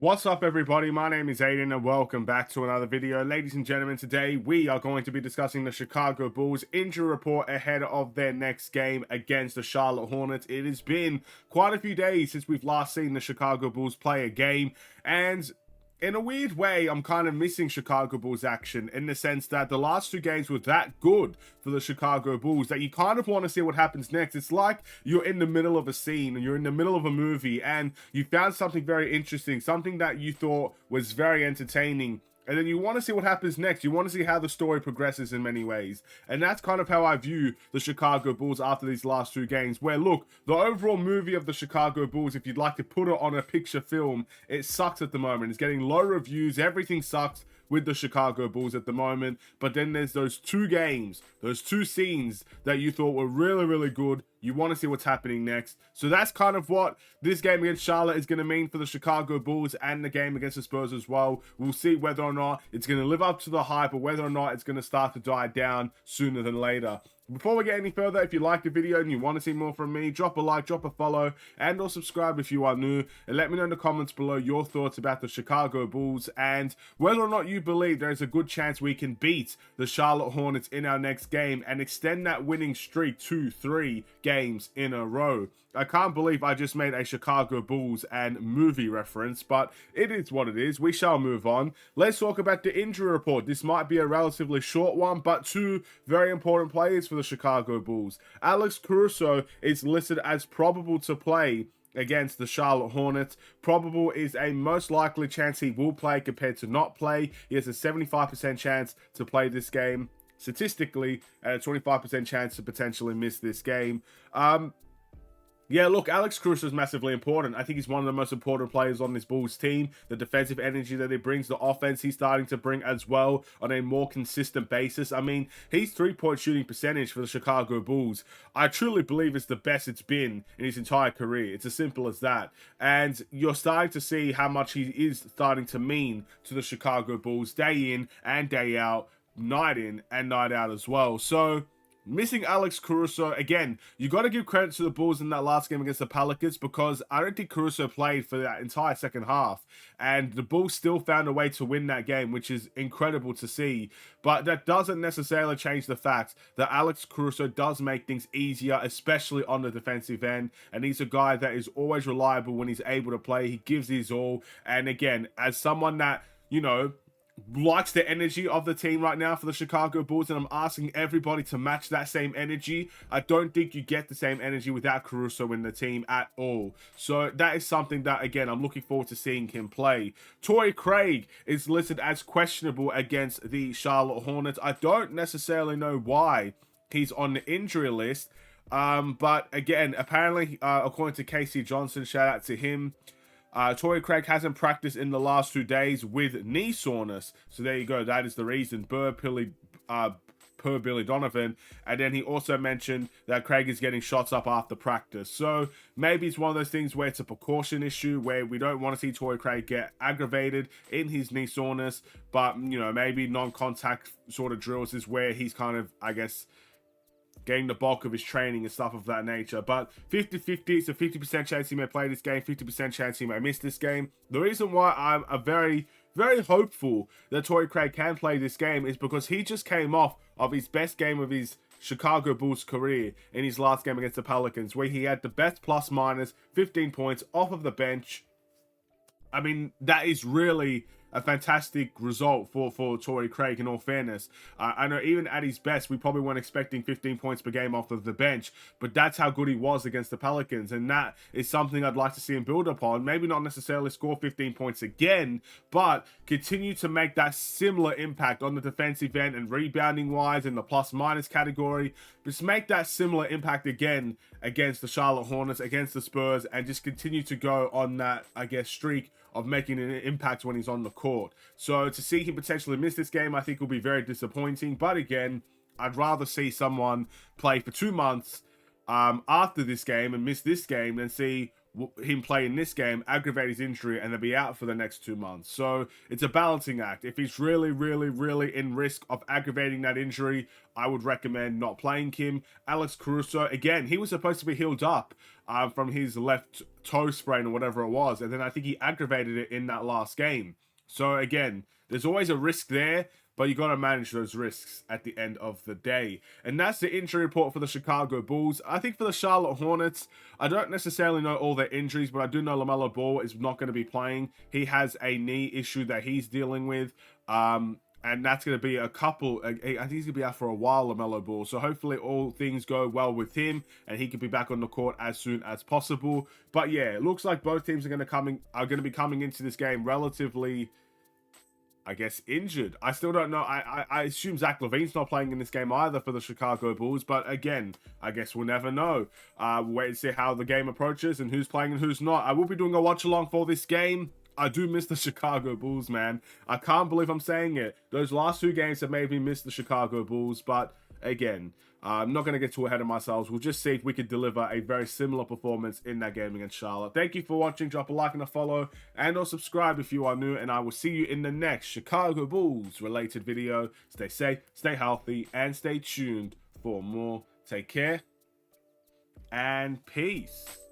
What's up, everybody? My name is Aiden and welcome back to another video. Ladies and gentlemen, today we are going to be discussing the Chicago Bulls injury report ahead of their next game against the Charlotte Hornets. It has been quite a few days since we've last seen the Chicago Bulls play a game, and in a weird way, I'm kind of missing Chicago Bulls action in the sense that the last two games were that good for the Chicago Bulls that you kind of want to see what happens next. It's like you're in the middle of a scene and you're in the middle of a movie and you found something very interesting, something that you thought was very entertaining. And then you want to see what happens next. You want to see how the story progresses in many ways. And that's kind of how I view the Chicago Bulls after these last two games. Where, look, the overall movie of the Chicago Bulls, if you'd like to put it on a picture film, it sucks at the moment. It's getting low reviews. Everything sucks with the Chicago Bulls at the moment. But then there's those two games, those two scenes that you thought were really, really good. You want to see what's happening next. So that's kind of what this game against Charlotte is going to mean for the Chicago Bulls and the game against the Spurs as well. We'll see whether or not it's going to live up to the hype or whether or not it's going to start to die down sooner than later. Before we get any further, if you like the video and you want to see more from me, drop a like, drop a follow, and or subscribe if you are new. And let me know in the comments below your thoughts about the Chicago Bulls and whether or not you believe there is a good chance we can beat the Charlotte Hornets in our next game and extend that winning streak to 3 games in a row. I can't believe I just made a Chicago Bulls and movie reference, but it is what it is. We shall move on. Let's talk about the injury report. This might be a relatively short one, but two very important players for the Chicago Bulls. Alex Caruso is listed as probable to play against the Charlotte Hornets. Probable is a most likely chance he will play compared to not play. He has a 75% chance to play this game statistically and a 25% chance to potentially miss this game. Yeah, look, Alex Caruso is massively important. I think he's one of the most important players on this Bulls team. The defensive energy that he brings, the offense he's starting to bring as well on a more consistent basis. I mean, his three-point shooting percentage for the Chicago Bulls, I truly believe is the best it's been in his entire career. It's as simple as that. And you're starting to see how much he is starting to mean to the Chicago Bulls day in and day out, night in and night out as well. So missing Alex Caruso, again, you got to give credit to the Bulls in that last game against the Pelicans because I don't think Caruso played for that entire second half. And the Bulls still found a way to win that game, which is incredible to see. But that doesn't necessarily change the fact that Alex Caruso does make things easier, especially on the defensive end. And he's a guy that is always reliable when he's able to play. He gives his all. And again, as someone that, you know, likes the energy of the team right now for the Chicago Bulls, and I'm asking everybody to match that same energy. I don't think you get the same energy without Caruso in the team at all. So that is something that, again, I'm looking forward to seeing him play. Torrey Craig is listed as questionable against the Charlotte Hornets. I don't necessarily know why he's on the injury list, but again, apparently, according to Casey Johnson, shout out to him, Torrey Craig hasn't practiced in the last 2 days with knee soreness. So there you go. That is the reason. Per Billy Donovan. And then he also mentioned that Craig is getting shots up after practice. So maybe it's one of those things where it's a precaution issue where we don't want to see Torrey Craig get aggravated in his knee soreness. But, you know, maybe non-contact sort of drills is where he's kind of, I guess, getting the bulk of his training and stuff of that nature. But 50-50, it's a 50% chance he may play this game, 50% chance he may miss this game. The reason why I'm a very hopeful that Torrey Craig can play this game is because he just came off of his best game of his Chicago Bulls career in his last game against the Pelicans, where he had the best plus-minus 15 points off of the bench. I mean, that is really a fantastic result for Torrey Craig, in all fairness. I know even at his best, we probably weren't expecting 15 points per game off of the bench, but that's how good he was against the Pelicans, and that is something I'd like to see him build upon. Maybe not necessarily score 15 points again, but continue to make that similar impact on the defensive end and rebounding-wise in the plus-minus category. Just make that similar impact again against the Charlotte Hornets, against the Spurs, and just continue to go on that, I guess, streak of making an impact when he's on the court. So to see him potentially miss this game, I think will be very disappointing. But again, I'd rather see someone play for 2 months after this game and miss this game than see him play in this game, aggravate his injury, and then be out for the next 2 months. So it's a balancing act. If he's really, really, really in risk of aggravating that injury, I would recommend not playing him. Alex Caruso, again, he was supposed to be healed up from his left toe sprain or whatever it was, and then I think he aggravated it in that last game. So again, there's always a risk there, but you got to manage those risks at the end of the day. And that's the injury report for the Chicago Bulls. I think for the Charlotte Hornets, I don't necessarily know all their injuries, but I do know LaMelo Ball is not going to be playing. He has a knee issue that he's dealing with. And that's going to be a couple, I think he's going to be out for a while, LaMelo Ball. So hopefully all things go well with him and he can be back on the court as soon as possible. But yeah, it looks like both teams are going to be coming into this game relatively, I guess, injured. I still don't know. I assume Zach LaVine's not playing in this game either for the Chicago Bulls. But again, I guess we'll never know. We'll wait and see how the game approaches and who's playing and who's not. I will be doing a watch along for this game. I do miss the Chicago Bulls, man. I can't believe I'm saying it. Those last 2 games have made me miss the Chicago Bulls. But again, I'm not going to get too ahead of myself. We'll just see if we could deliver a very similar performance in that game against Charlotte. Thank you for watching. Drop a like and a follow and or subscribe if you are new. And I will see you in the next Chicago Bulls related video. Stay safe, stay healthy, and stay tuned for more. Take care and peace.